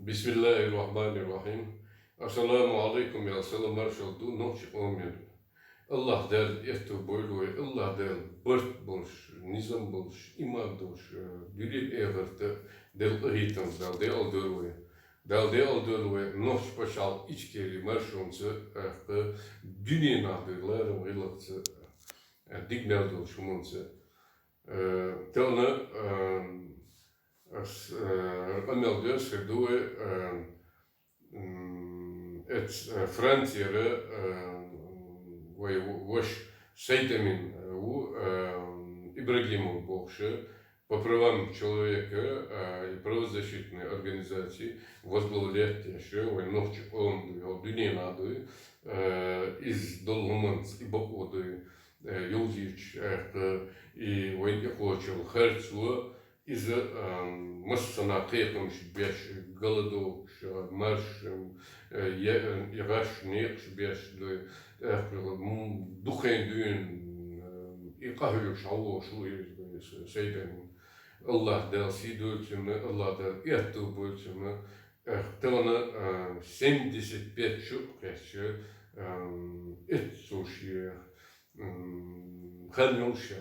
Bismillahirrahmanirrahim. Assalamu alaikum ya selamlar şoldu noç olmuyor. Allah der eto boylu Allah der bırt boş nizam boş iman boş dili everte del ahitam dal de aldırıyor noç başal içkeri marşonsa dünya nadırlar relaxı dignal dolşumunsa tona anmeldeur schredoe et Frantiere ваш Сейтамин у Ибрагимов Бокше по правам человека и правозащитной организации возглавляющего войновче он Дунинады из Долгуманс и Бокоды Юлзич и Войнихочел Херцуа из Массана Кекомш беш голодовш марш Ираш Некш беш Духен дюн İqahülük şallu şu şeyden Allah der sidülçümü Allah der ertu bulçümü tana sendisi petçuk keşü et soşiye kanyoşa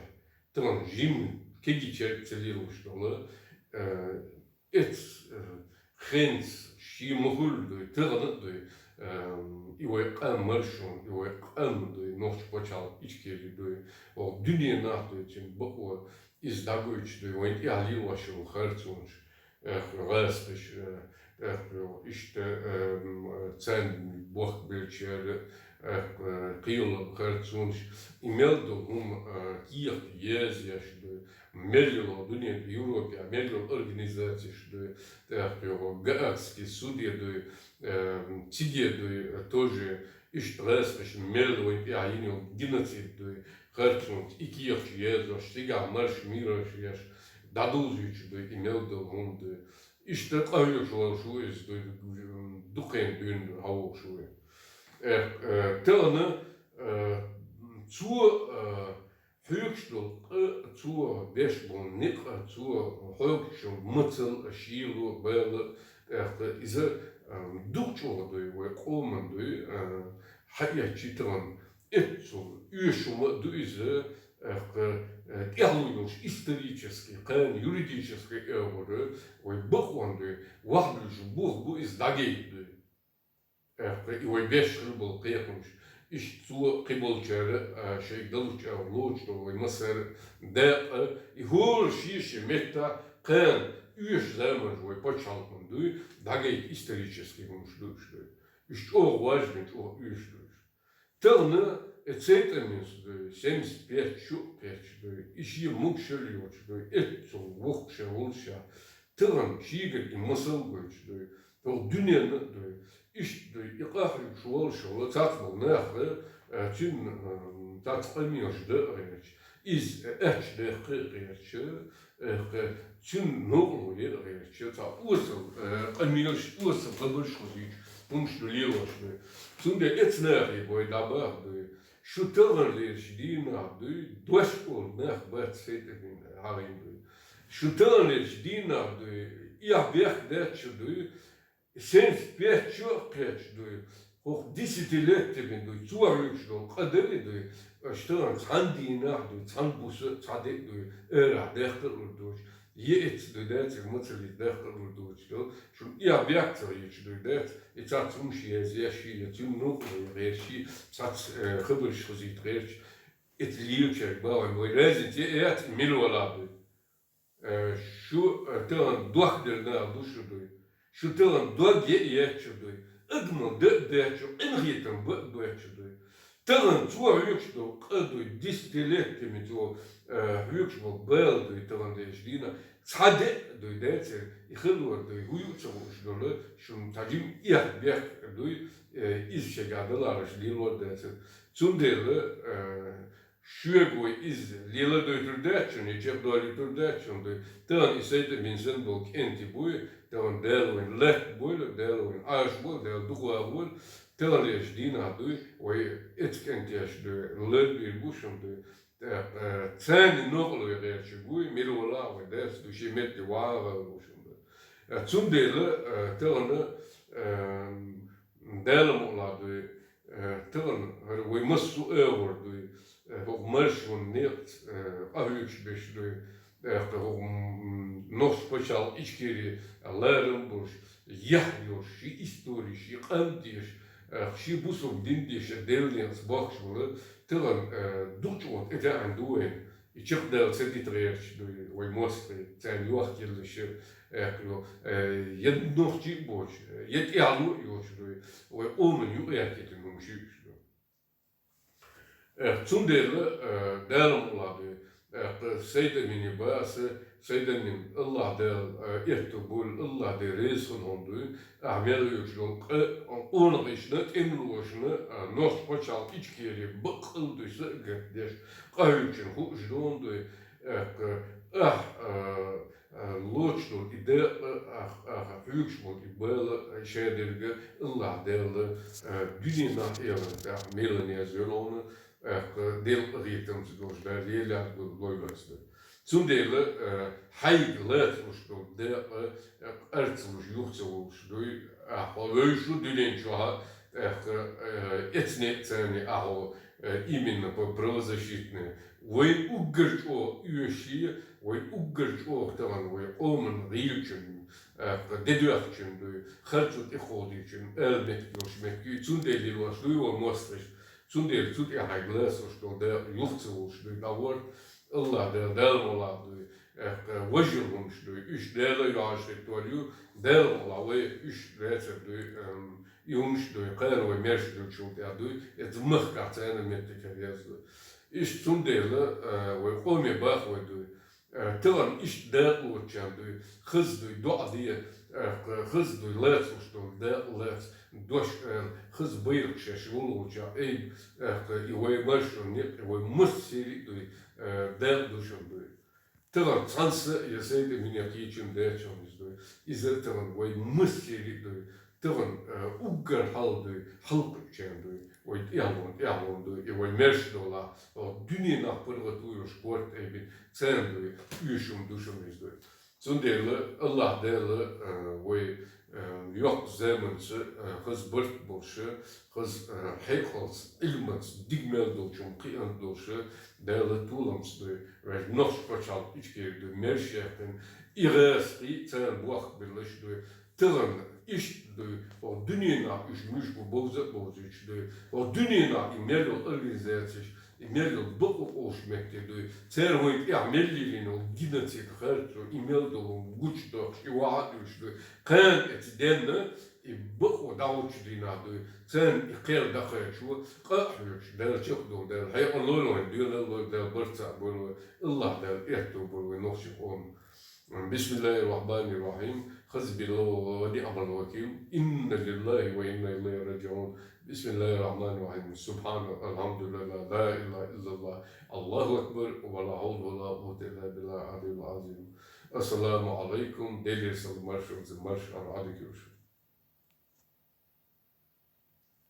tana jim kegiçer çeliruş dolu et hens şimuhuldu tırnadı İvay marşon, İvay noç počal içkeli o dünya nahtı için bu izdagoç İvay ihali vaşıl harçunç rastış işte sen bok belçeri kıyılı harçunç imeldo Kiev yazyaşdı Merlo dünya Avrupa Merlo organizasyonu Gaakski судьи Тиге тоже iştiras Merlo и Ainil genocid harçunç iki yaş yazıyor stiga marş miraş yaş daduzüç imeldo işte kayıyorlar şu iz duken dün hava şu tane zur Höchststock zur Beschbun nicht zur Höchststock Mutzel Schielo Belle diese Duchchodoy ve komandoy hayatçıtan etsul üyüşümü düze dialoguş исторический kan юридический evre ve bakwandoy vahluş bu izdageydi ve beş yıl kıyakmış İşte zu kıbolçarı şey dalıç avloçto ve masar da ihur şişe meta kan üyeş zaman ve почалканды дагайт исторический муштушты işte o важный o üyeştür tağını etsetemiz 75 şu peçtü işi mukşeliyorçtu etso vokşelşa tağın şiger masal göçtü o dünyanın işte iqahri şol tatmal nahı tüm tatmıyordu iz eçde qirqirçi tüm nolu yerçi ta usal qamıyorş usal qabışxuzi umşdu liyoşdu tünde etnari boy dabardı şu tağırlış dinardı doşkol nahbat setemin harindu şu tağırlış dinardı ihbek derçdi sen çok keçdi hoch disitilettimin zuarlüçdo qaderidu Stern Zandinardu, Zandbusse, Zadekdu, Dechterurdu, Yet, der Mutzelit Dechterurdu, schon ihr Werkzeug, der, jetzt hat zum Schier, sehr viel, zum Nuclear, Rechi, Satz, Rübelsch, Rechi, et Lielcheck, Bauern, wo Resit, Milolabe, şu teren dochter na dushudu, şu teren dog yetchudu, Edmond derchu, Enrieten döchudu. Teren zur Höchststock, distillet mit so Höchststock, Bell, teren der Stina, Zade, der ich höre, der Huyutscholle, schon Tajim, ihr Berg, ist Shagadalar, Lilo, der zum Dele, Şuego iz Lila Dötürdätchen, ich hab da Dötürdätchen, teren isete minsen bok enti bui, teren derwin lek bui, derwin ash bui, der dua bui, teren es dina dui, oi etkentias de ledbir busham de tsen noglo yerche bui, mirola, oi des, du shimet de wara busham de. Zum dele terne delen oladı tern we must över du och mars von net ahüç beş du nog speciaal içkeri leren boş yahyor şi istori şi qandiş şi busum dindiş delnias bakşmalı tern duçot ete anduen İçik de seditreş du we must sen yok yıllışı jed nog tjik boš, jed jalu još, we omen ju erketin um šik. Zum dele delam uladı, seyden mini bası, seydenim Allah del irtubul, Allah de rezon ondu, ahmel yuşlun, onun işnet emin oluşunu, nos počal içkeri bakıldıysa gittiş, kahüçün huşlu ondu, Ločnu ideju, hüksmul ibel, şeylerge, Allah derle, dünina evre, melania zölone, del rietums doşlar, yeler doylaslı. Zum dele, hayg letmuslu, der ertsmus yuxsavus, öşlu dülenço ha, etnetseni aho, именно по правозащитные. Вы угрчо юши, вы угрчо там вы омен рилчен, дедуахчен, харчут и ходичен, элбет юшмек, цундели ваш, его мостриш, цундели цут я хайглес, что да юхцеву, что давор, Allah der delmola, вожилом, что иш дела яшек толю, delmola, вы иш рецепт, Jungs door kleine we mensen doen zo'n ja doe het mag gaat zijn met de carrière is toen delen we gewoon meer bag we doen terwijl is dat wordt ja doe gez doe doa die gez doe les of zo dat les dus gez bijlijk zes wil ja we maar niet we moest serie doe dat dus doe terwijl trans je zei de miniatuur dat zo is doe is het terwijl we moest serie doe Tăvân ugăr haldu, halpăcendu, oit ialundu, oi merșdola, dünina părvătuiu sport, ebi, țendu, iușum dușum izdu. Zundele, Allah dele, oi yok zemânță, hăz bărt boșă, hăz hekals, ilmăț, digmeldușum, qiandușă, dele tulamsdu, vej noș păcal içkerdu, merșepen, irăsti, țen buaq birleșdu, tăvân, İşte o dünyana işmiş bu bozu işte o dünyana imel organizasyonu imel bu oluşmektedir. Servoyt amelliğin o gidince karşı imel do güç do şivat işte kan etden bu o davulçdinadı. Sen ikher dakşu qahüş der çıktı der hay Allah'ın diyorlar der barça bu Allah der ehto bu noşi on. Bismillahirrahmanirrahim. حسبي الله ونعم الوكيل إن لله وإنا إليه راجعون بسم الله الرحمن الرحيم سبحان الحمد لله لا إله إلا الله الله أكبر ولا حول ولا قوة إلا بالله العلي العظيم السلام عليكم ديلي سلمارش عليكم